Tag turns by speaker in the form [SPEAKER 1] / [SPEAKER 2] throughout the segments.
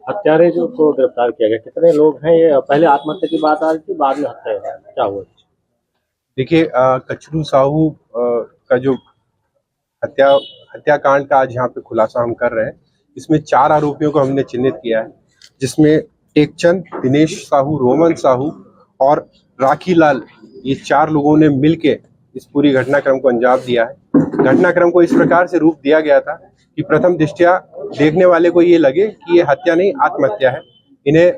[SPEAKER 1] हत्यारे जो को गिरफ्तार किया गया, कितने लोग हैं ये? पहले आत्महत्या की बात आ रही थी, बाद में हत्या क्या हुआ?
[SPEAKER 2] देखिए, कचरू साहू का जो हत्याकांड का आज यहाँ पे खुलासा हम कर रहे हैं। इसमें 4 आरोपियों को हमने चिन्हित किया है, जिसमें टेकचंद, दिनेश साहू, रोमन साहू और राखी लाल, ये 4 लोगों ने मिलके इस पूरी घटनाक्रम को अंजाम दिया है। घटनाक्रम को इस प्रकार से रूप दिया गया था कि प्रथम दृष्टया देखने वाले को ये लगे कि ये हत्या नहीं, आत्महत्या है। इन्हें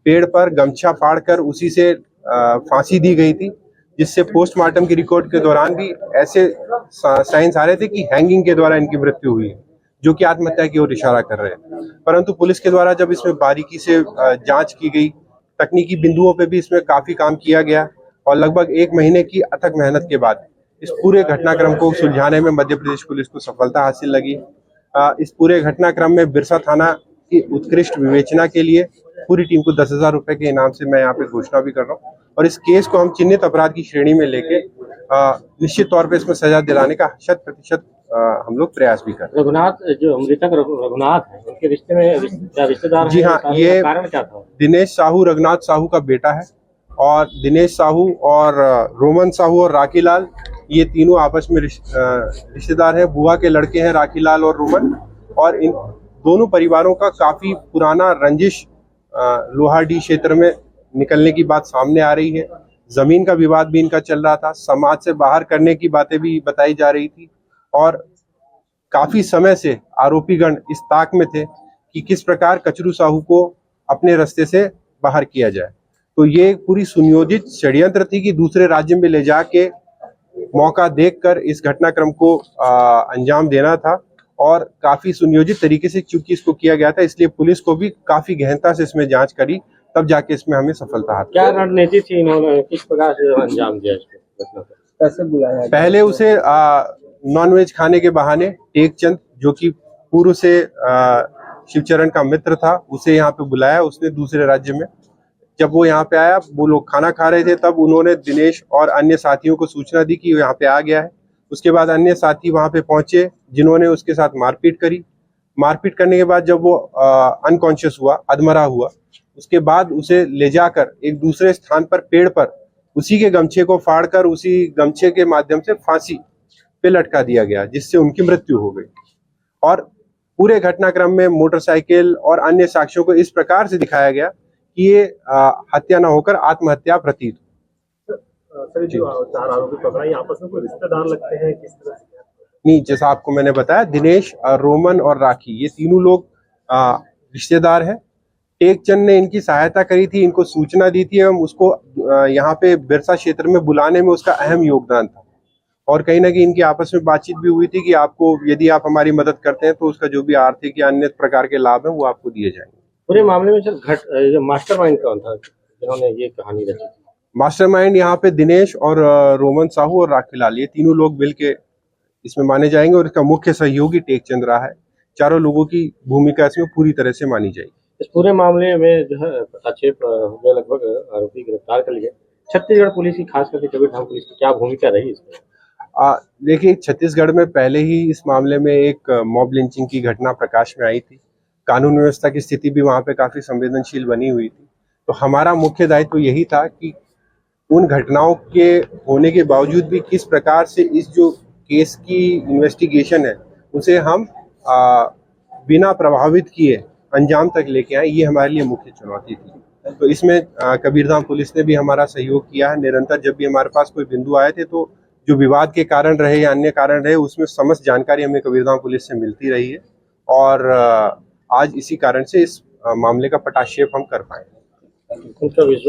[SPEAKER 2] पेड़ पर गमछा फाड़कर उसी से फांसी दी गई थी, जिससे पोस्टमार्टम की रिकॉर्ड के दौरान भी ऐसे साइंस आ रहे थे कि हैंगिंग के द्वारा इनकी मृत्यु हुई है, जो कि आत्महत्या की ओर इशारा कर रहे हैं। परंतु पुलिस के द्वारा जब इसमें बारीकी से जांच की गई, तकनीकी बिंदुओं पे भी इसमें काफी काम किया गया और लगभग 1 महीने की अथक मेहनत के बाद इस पूरे घटनाक्रम को सुलझाने में मध्य प्रदेश पुलिस को सफलता हासिल लगी। इस पूरे घटनाक्रम में बिरसा थाना की उत्कृष्ट विवेचना के लिए पूरी टीम को 10,000 रुपए के इनाम से मैं यहाँ पे घोषणा भी कर रहा हूँ और इस केस को हम चिन्हित अपराध की श्रेणी में लेके निश्चित तौर पे इसमें सजा दिलाने का 100% हम लोग प्रयास भी कर रहे हैं।
[SPEAKER 1] रघुनाथ, जो मृतक रघुनाथ है, उनके रिश्ते में रिश्तेदार?
[SPEAKER 2] जी हाँ, ये
[SPEAKER 1] कारण क्या था?
[SPEAKER 2] दिनेश साहू रघुनाथ साहू का बेटा है और दिनेश साहू और रोमन साहू और राखी लाल, ये तीनों आपस में रिश्तेदार हैं। बुआ के लड़के हैं राखी लाल और रोमन, और इन दोनों परिवारों का काफी पुराना रंजिश लोहारडी क्षेत्र में निकलने की बात सामने आ रही है। जमीन का विवाद भी इनका चल रहा था, समाज से बाहर करने की बातें भी बताई जा रही थी और काफी समय से आरोपीगण इस ताक में थे कि किस प्रकार कचरू साहू को अपने रास्ते से बाहर किया जाए। तो ये पूरी सुनियोजित षड्यंत्र थी कि दूसरे राज्य में ले जाके मौका देखकर इस घटनाक्रम को अंजाम देना था और काफी सुनियोजित तरीके से चूंकि इसको किया गया था, इसलिए पुलिस को भी काफी गहनता से इसमें जांच करी, तब जाके इसमें हमें सफलता हासिल।
[SPEAKER 1] क्या रणनीति थी, इन्होंने किस प्रकार से अंजाम दिया इसको? कैसे बुलाया?
[SPEAKER 2] पहले उसे नॉनवेज खाने के बहाने टेकचंद, जो कि पूर्व से शिवचरण का मित्र था, उसे यहाँ पे बुलाया उसने दूसरे राज्य में। जब वो यहाँ पे आया, वो लोग खाना खा रहे थे, तब उन्होंने दिनेश और अन्य साथियों को सूचना दी कि वो यहाँ पे आ गया है। उसके बाद अन्य साथी वहां पे पहुंचे, जिन्होंने उसके साथ मारपीट करी। मारपीट करने के बाद जब वो अनकॉन्शियस हुआ, अधमरा हुआ, उसके बाद उसे ले जाकर एक दूसरे स्थान पर पेड़ पर उसी के गमछे को फाड़कर उसी गमछे के माध्यम से फांसी पे लटका दिया गया, जिससे उनकी मृत्यु हो गई। और पूरे घटनाक्रम में मोटरसाइकिल और अन्य साक्ष्यों को इस प्रकार से दिखाया गया कि ये हत्या न होकर आत्महत्या प्रतीत।
[SPEAKER 1] सर, जो 4 आरोपी पकड़ाई, आपस में कोई रिश्तेदार लगते हैं, किस तरह से?
[SPEAKER 2] नहीं, जैसा आपको मैंने बताया, दिनेश, रोमन और राखी, ये तीनों लोग रिश्तेदार हैं। टेकचंद ने इनकी सहायता करी थी, इनको सूचना दी थी एवं उसको यहाँ पे बिरसा क्षेत्र में बुलाने में उसका अहम योगदान था और कहीं ना कहीं इनकी आपस में बातचीत भी हुई थी कि आपको, यदि आप हमारी मदद करते हैं तो उसका जो भी आर्थिक या अन्य प्रकार के लाभ है वो आपको दिए जाएंगे।
[SPEAKER 1] पूरे मामले में सर मास्टरमाइंड कौन था जिन्होंने ये कहानी रची?
[SPEAKER 2] मास्टरमाइंड यहाँ पे दिनेश और रोमन साहू और राखी लाल, ये तीनों लोग मिलके इसमें माने जाएंगे और इसका मुख्य सहयोगी टेकचंद रहा है। 4 लोगों की भूमिका इसमें पूरी तरह से मानी जाएगी।
[SPEAKER 1] इस पूरे मामले में जो है हस्तक्षेप हुए, लगभग आरोपी गिरफ्तार कर लिए। छत्तीसगढ़ पुलिस की, खास करके कबीरधाम पुलिस की क्या भूमिका रही इसमें?
[SPEAKER 2] देखिए, छत्तीसगढ़ में पहले ही इस मामले में एक मॉब लिंचिंग की घटना प्रकाश में आई थी। कानून व्यवस्था की स्थिति भी वहां पे काफी संवेदनशील बनी हुई थी। तो हमारा मुख्य दायित्व यही था कि उन घटनाओं के होने के बावजूद भी किस प्रकार से इस जो केस की इन्वेस्टिगेशन है उसे हम बिना प्रभावित किए अंजाम तक लेके आए, ये हमारे लिए मुख्य चुनौती थी। तो इसमें कबीरधाम पुलिस ने भी हमारा सहयोग किया है निरंतर। जब भी हमारे पास कोई बिंदु आए थे तो जो विवाद के कारण रहे या अन्य कारण रहे, उसमें समस्त जानकारी हमें कबीरधाम पुलिस से मिलती रही है और आज इसी कारण से इस मामले का पटाक्षेप हम कर पाए।